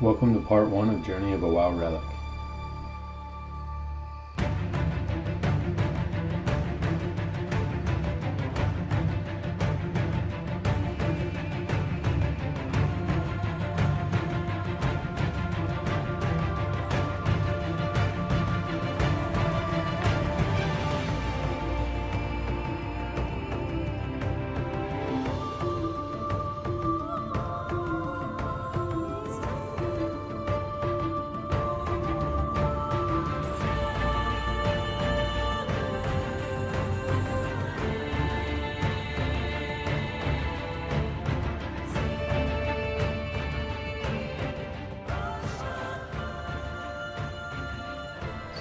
Welcome to part 1 of Journey of a WoW Relic.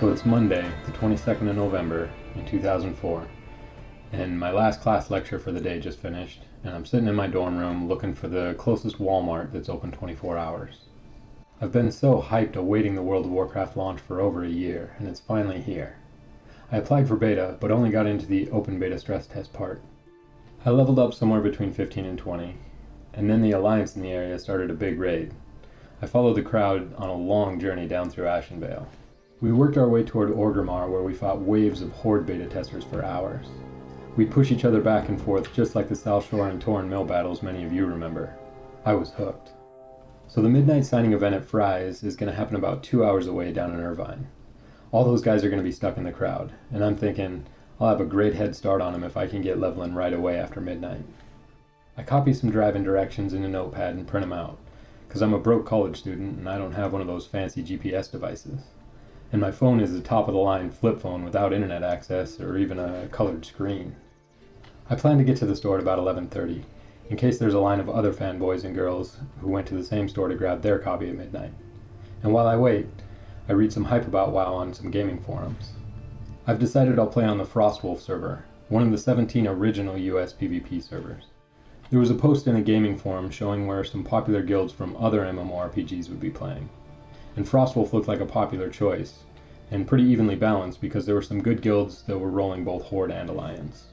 So it's Monday, the 22nd of November in 2004, and my last class lecture for the day just finished, and I'm sitting in my dorm room looking for the closest Walmart that's open 24 hours. I've been so hyped awaiting the World of Warcraft launch for over a year, and it's finally here. I applied for beta, but only got into the open beta stress test part. I leveled up somewhere between 15 and 20, and then the Alliance in the area started a big raid. I followed the crowd on a long journey down through Ashenvale. We worked our way toward Orgrimmar, where we fought waves of Horde beta testers for hours. We'd push each other back and forth just like the South Shore and Torren Mill battles many of you remember. I was hooked. So the midnight signing event at Fry's is going to happen about 2 hours away down in Irvine. All those guys are going to be stuck in the crowd, and I'm thinking I'll have a great head start on them if I can get leveling right away after midnight. I copy some drive-in directions in a notepad and print them out, because I'm a broke college student and I don't have one of those fancy GPS devices. And my phone is a top-of-the-line flip phone without internet access or even a colored screen. I plan to get to the store at about 11:30, in case there's a line of other fanboys and girls who went to the same store to grab their copy at midnight. And while I wait, I read some hype about WoW on some gaming forums. I've decided I'll play on the Frostwolf server, one of the 17 original US PvP servers. There was a post in a gaming forum showing where some popular guilds from other MMORPGs would be playing. And Frostwolf looked like a popular choice, and pretty evenly balanced because there were some good guilds that were rolling both Horde and Alliance.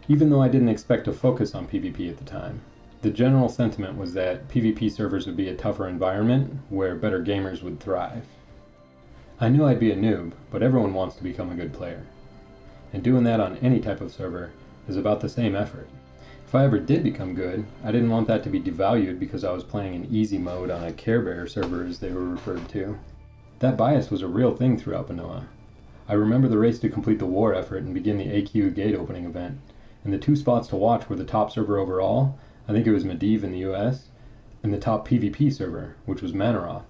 Even though I didn't expect to focus on PvP at the time, the general sentiment was that PvP servers would be a tougher environment where better gamers would thrive. I knew I'd be a noob, but everyone wants to become a good player. And doing that on any type of server is about the same effort. If I ever did become good, I didn't want that to be devalued because I was playing in easy mode on a Care Bear server as they were referred to. That bias was a real thing throughout vanilla. I remember the race to complete the war effort and begin the AQ gate opening event, and the two spots to watch were the top server overall, I think it was Medivh in the US, and the top PvP server, which was Manaroth.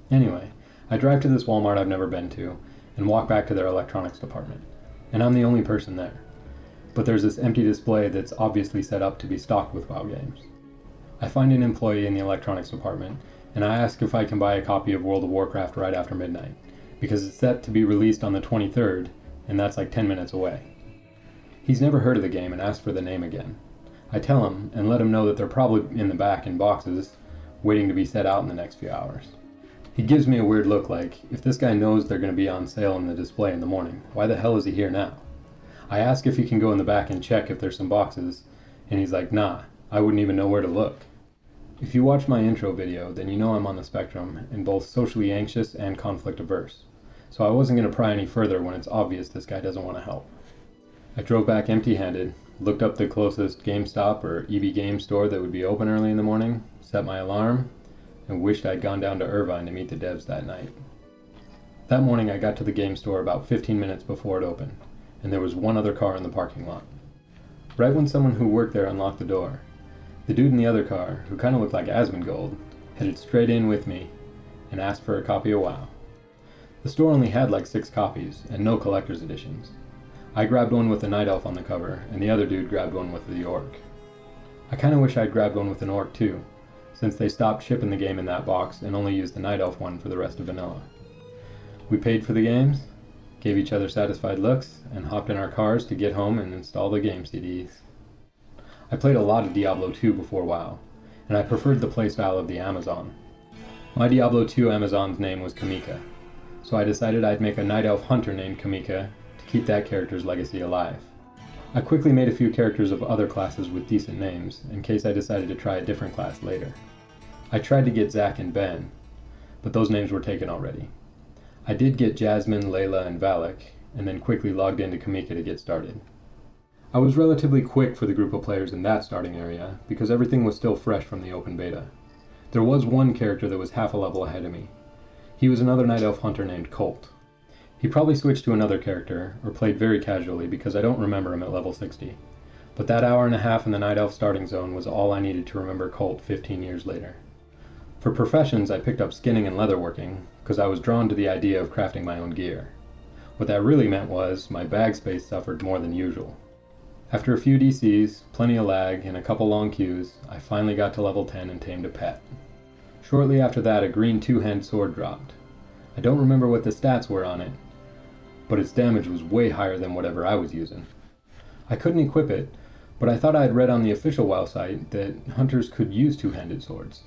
Anyway, I drive to this Walmart I've never been to, and walk back to their electronics department, and I'm the only person there. But there's this empty display that's obviously set up to be stocked with WoW games. I find an employee in the electronics department, and I ask if I can buy a copy of World of Warcraft right after midnight, because it's set to be released on the 23rd, and that's like 10 minutes away. He's never heard of the game and asks for the name again. I tell him, and let him know that they're probably in the back in boxes, waiting to be set out in the next few hours. He gives me a weird look like, if this guy knows they're going to be on sale in the display in the morning, why the hell is he here now? I ask if he can go in the back and check if there's some boxes, and he's like, nah, I wouldn't even know where to look. If you watch my intro video, then you know I'm on the spectrum and both socially anxious and conflict averse. So I wasn't going to pry any further when it's obvious this guy doesn't want to help. I drove back empty-handed, looked up the closest GameStop or EB Games store that would be open early in the morning, set my alarm, and wished I'd gone down to Irvine to meet the devs that night. That morning I got to the game store about 15 minutes before it opened, and there was one other car in the parking lot. Right when someone who worked there unlocked the door, the dude in the other car, who kind of looked like Asmongold, headed straight in with me and asked for a copy of WoW. The store only had like 6 copies, and no collector's editions. I grabbed one with the Night Elf on the cover, and the other dude grabbed one with the Orc. I kind of wish I'd grabbed one with an Orc too, since they stopped shipping the game in that box and only used the Night Elf one for the rest of vanilla. We paid for the games, gave each other satisfied looks, and hopped in our cars to get home and install the game CDs. I played a lot of Diablo 2 before WoW, and I preferred the playstyle of the Amazon. My Diablo 2 Amazon's name was Kamika, so I decided I'd make a Night Elf Hunter named Kamika to keep that character's legacy alive. I quickly made a few characters of other classes with decent names, in case I decided to try a different class later. I tried to get Zack and Ben, but those names were taken already. I did get Jasmine, Layla, and Valak, and then quickly logged into Kamika to get started. I was relatively quick for the group of players in that starting area, because everything was still fresh from the open beta. There was one character that was half a level ahead of me. He was another Night Elf hunter named Colt. He probably switched to another character, or played very casually because I don't remember him at level 60. But that hour and a half in the Night Elf starting zone was all I needed to remember Colt 15 years later. For professions, I picked up skinning and leatherworking, because I was drawn to the idea of crafting my own gear. What that really meant was, my bag space suffered more than usual. After a few DCs, plenty of lag, and a couple long queues, I finally got to level 10 and tamed a pet. Shortly after that, a green two-hand sword dropped. I don't remember what the stats were on it, but its damage was way higher than whatever I was using. I couldn't equip it, but I thought I had read on the official WoW site that hunters could use two-handed swords.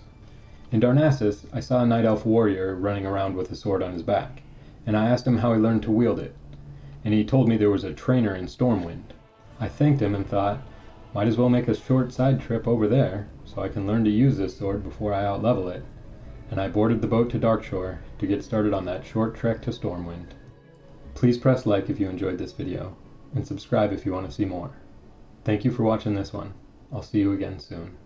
In Darnassus, I saw a Night Elf warrior running around with a sword on his back, and I asked him how he learned to wield it, and he told me there was a trainer in Stormwind. I thanked him and thought, might as well make a short side trip over there, so I can learn to use this sword before I outlevel it, and I boarded the boat to Darkshore to get started on that short trek to Stormwind. Please press like if you enjoyed this video, and subscribe if you want to see more. Thank you for watching this one. I'll see you again soon.